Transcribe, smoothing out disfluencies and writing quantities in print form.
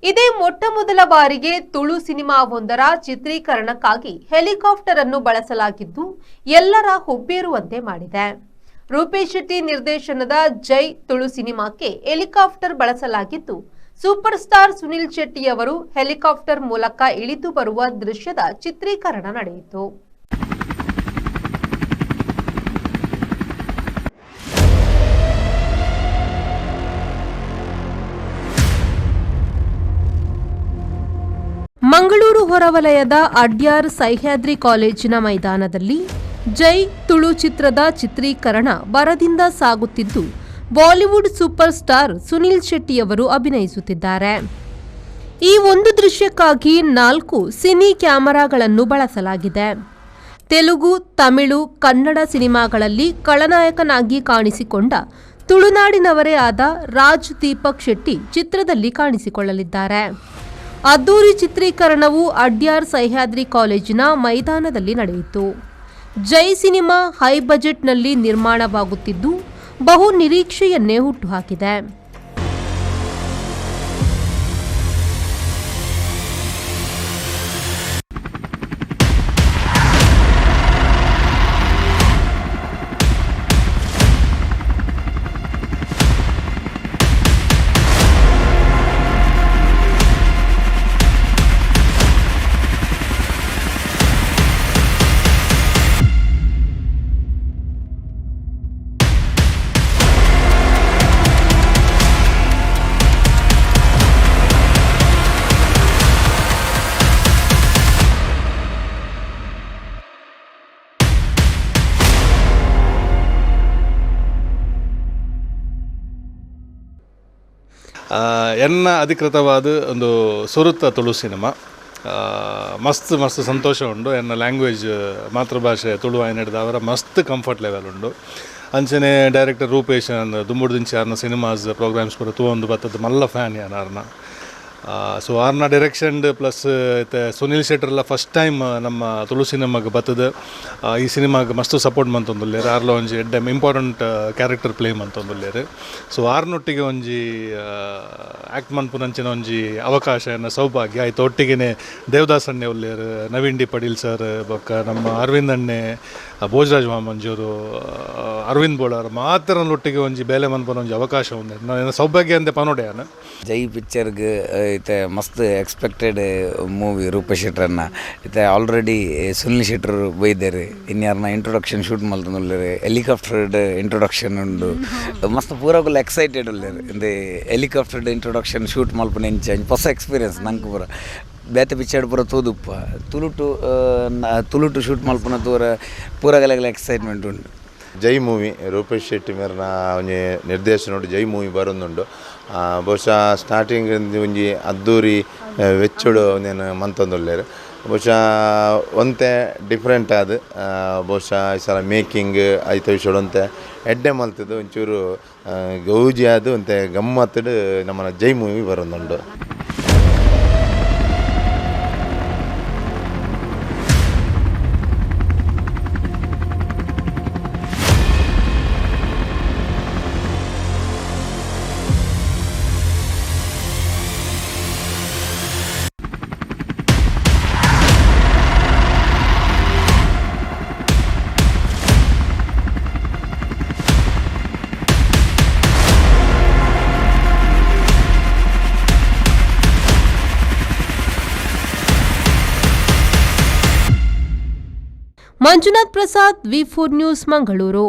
ಇದೇ ಮೊಟ್ಟಮೊದಲ ಬಾರಿಗೆ ತುಳು ಸಿನಿಮಾವೊಂದರ ಚಿತ್ರೀಕರಣಕ್ಕಾಗಿ ಹೆಲಿಕಾಪ್ಟರ್ ಅನ್ನು ಬಳಸಲಾಗಿದ್ದು ಎಲ್ಲರ ಹುಬ್ಬೇರುವಂತೆ ಮಾಡಿದೆ. ರೂಪೇಶ್ ಶೆಟ್ಟಿ ನಿರ್ದೇಶನದ ಜೈ ತುಳು ಸಿನಿಮಾಕ್ಕೆ ಹೆಲಿಕಾಪ್ಟರ್ ಬಳಸಲಾಗಿದ್ದು ಸೂಪರ್ ಸ್ಟಾರ್ ಸುನಿಲ್ ಶೆಟ್ಟಿ ಅವರು ಹೆಲಿಕಾಪ್ಟರ್ ಮೂಲಕ ಇಳಿದು ಬರುವ ದೃಶ್ಯದ ಚಿತ್ರೀಕರಣ ನಡೆಯಿತು. ಮಂಗಳೂರು ಹೊರವಲಯದ ಅಡ್ಯಾರ್ ಸಹ್ಯಾದ್ರಿ ಕಾಲೇಜಿನ ಮೈದಾನದಲ್ಲಿ ಜೈ ತುಳು ಚಿತ್ರದ ಚಿತ್ರೀಕರಣ ಭರದಿಂದ ಸಾಗುತ್ತಿದ್ದು ಬಾಲಿವುಡ್ ಸೂಪರ್ ಸ್ಟಾರ್ ಸುನಿಲ್ ಶೆಟ್ಟಿಯವರು ಅಭಿನಯಿಸುತ್ತಿದ್ದಾರೆ. ಈ ಒಂದು ದೃಶ್ಯಕ್ಕಾಗಿ 4 ಸಿನಿ ಕ್ಯಾಮೆರಾಗಳನ್ನು ಬಳಸಲಾಗಿದೆ. ತೆಲುಗು, ತಮಿಳು, ಕನ್ನಡ ಸಿನಿಮಾಗಳಲ್ಲಿ ಖಳನಾಯಕನಾಗಿ ಕಾಣಿಸಿಕೊಂಡ ತುಳುನಾಡಿನವರೇ ಆದ ರಾಜ್ ದೀಪಕ್ ಶೆಟ್ಟಿ ಚಿತ್ರದಲ್ಲಿ ಕಾಣಿಸಿಕೊಳ್ಳಲಿದ್ದಾರೆ. ಅದ್ದೂರಿ ಚಿತ್ರೀಕರಣವು ಅಡ್ಯಾರ್ ಸಹ್ಯಾದ್ರಿ ಕಾಲೇಜಿನ ಮೈದಾನದಲ್ಲಿ ನಡೆಯಿತು. ಜೈ ಸಿನಿಮಾ ಹೈ ಬಜೆಟ್ನಲ್ಲಿ ನಿರ್ಮಾಣವಾಗುತ್ತಿದ್ದು ಬಹು ನಿರೀಕ್ಷೆಯನ್ನೇ ಹುಟ್ಟುಹಾಕಿದೆ. ಎನ್ನ ಅಧಿಕೃತವಾದ ಒಂದು ಸುರುತ್ತ ತುಳು ಸಿನಿಮಾ ಮಸ್ತ್ ಸಂತೋಷ ಉಂಡು. ಎನ್ನ ಲ್ಯಾಂಗ್ವೇಜ್ ಮಾತೃಭಾಷೆ ತುಳು ಆಯ್ನಡ್ದು ಅವರ ಮಸ್ತ್ ಕಂಫರ್ಟ್ ಲೆವೆಲ್ ಉಂಡು. ಅಂಚನೆ ಡೈರೆಕ್ಟರ್ ರೂಪೇಶ್ ದುಂಬುಡು ದಿಂಚಿ ಆರ್ನ ಸಿನಿಮಾಸ್ ಪ್ರೋಗ್ರಾಮ್ಸ್ ಪೂರ ತೂವೊಂದು ಬತ್ತದ ಮಲ್ಲ ಫ್ಯಾನ್ ಯಾನ ಆರ್ನ. ಸೊ ಆರ್ನ ಡೈರೆಕ್ಷನ್ ಪ್ಲಸ್ ಸುನಿಲ್ ಶೆಟ್ಟರ್ಲ ಫಸ್ಟ್ ಟೈಮ್ ನಮ್ಮ ತುಳು ಸಿನಿಮಾಗೆ ಬತ್ತದ ಈ ಸಿನಿಮಾಗೆ ಮಸ್ತ್ ಸಪೋರ್ಟ್ ಮಂತೊಂದುಲ್ಲೇರು. ಆರ್ಲ ಒಂಜಿ ಎಡ್ಡೆ ಇಂಪಾರ್ಟೆಂಟ್ ಕ್ಯಾರೆಕ್ಟರ್ ಪ್ಲೇ ಮಂತೊಂದುಲ್ಲೇರು. ಸೊ ಆರ್ನೊಟ್ಟಿಗೆ ಒಂಜಿ ಆ್ಯಕ್ಟ್ ಮನ್ಪುನಂಚಿನ ಒಂಜಿ ಅವಕಾಶ ಎನ್ನ ಸೌಭಾಗ್ಯ ಆಯ್ತು. ಒಟ್ಟಿಗೆ ದೇವದಾಸ್ ಅಣ್ಣೆ ಉಲ್ಲೇರು, ನವೀನ್ ಡಿ ಪಡೀಲ್ ಸರ್, ಬೊಕ್ಕ ನಮ್ಮ ಅರವಿಂದ್ ಅಣ್ಣೆ, ಭೋಜರಾಜ್ ಮಾಮಂಜೂರು, ಅರವಿಂದ್ ಬೋಳಾರ್ ಮಾತ್ರನೊಟ್ಟಿಗೆ ಒಂಜಿ ಬೇಲೆ ಮನ್ಪನ ಒಂಜಿ ಅವಕಾಶ ಉಂಡೆ ನಾನು ಸೌಭಾಗ್ಯ ಅಂದೆ ಪನೋಡೆಯಾನ. ಜೈ ಪಿಕ್ಚರ್ಗೆ ಇತ್ತೆ ಮಸ್ತ್ ಎಕ್ಸ್ಪೆಕ್ಟೆಡ್ ಮೂವಿ ರೂಪೇಶ್ ಶೆಟ್ಟರನ್ನ ಇತ್ತೆ ಆಲ್ರೆಡಿ ಸುನಿಲ್ ಶೆಟ್ಟರ್ ಬೈದೇರು ಇನ್ಯಾರನ್ನ ಇಂಟ್ರೊಡಕ್ಷನ್ ಶೂಟ್ ಮಲ್ತೊಂದುಲ್ಲೇರು. ಹೆಲಿಕಾಪ್ಟರ್ಡ್ ಇಂಟ್ರೊಡಕ್ಷನ್ ಉಂಡು ಮಸ್ತ್ ಪೂರಗುಲ್ಲ ಎಕ್ಸೈಟೆಡ್ ಉಲ್ಲೇರು. ಇಂದೆ ಹೆಲಿಕಾಪ್ಟರ್ಡ್ ಇಂಟ್ರೊಡಕ್ಷನ್ ಶೂಟ್ ಮಲ್ಪನ ಇಂಚ ಹೊಸ ಎಕ್ಸ್ಪೀರಿಯನ್ಸ್ ನಂಗೆ ಪೂರ ಬೇತೆ ಪಿಕ್ಚರ್ ಪೂರ ತೂದುಪ್ಪ ತುಳು ಟು ಶೂಟ್ ಮಲ್ಪನ ಪೂರಗಲೆಗಲ ಎಕ್ಸೈಟ್ಮೆಂಟ್ ಉಂಡು. ಜೈ ಮೂವಿ ರೂಪೇಶ್ ಶೆಟ್ಟಿ ಮೇರ್ನ ಒಂಜಿ ನಿರ್ದೇಶನೋಡು ಜೈ ಮೂವಿ ಬರೋದುಂಡು. ಬಹುಶಃ ಸ್ಟಾರ್ಟಿಂಗ್ ಒಂಜಿ ಅದ್ದೂರಿ ವೆಚ್ಚುಡು ಒಂದೇನು ಮಂತೊಂದುಲ್ಲೇರು. ಬಹುಶಃ ಒಂತೆ ಡಿಫ್ರೆಂಟ್ ಆದ ಬಹುಶಃ ಈ ಸಲ ಮೇಕಿಂಗ್ ಐತ ವಿಷಯ ಒಂತೆ ಎಡ್ಡೆ ಮಲ್ತದ್ದು ಒಂಚೂರು ಗೌಜಿ ಆದ ಒಂತೆ ಗಮ್ಮತ್ತಡು ನಮ್ಮನ ಜೈ ಮೂವಿ ಬರೋದುಂಡು. ಮಂಜುನಾಥ್ ಪ್ರಸಾದ್, ವಿ4 ನ್ಯೂಸ್, ಮಂಗಳೂರು.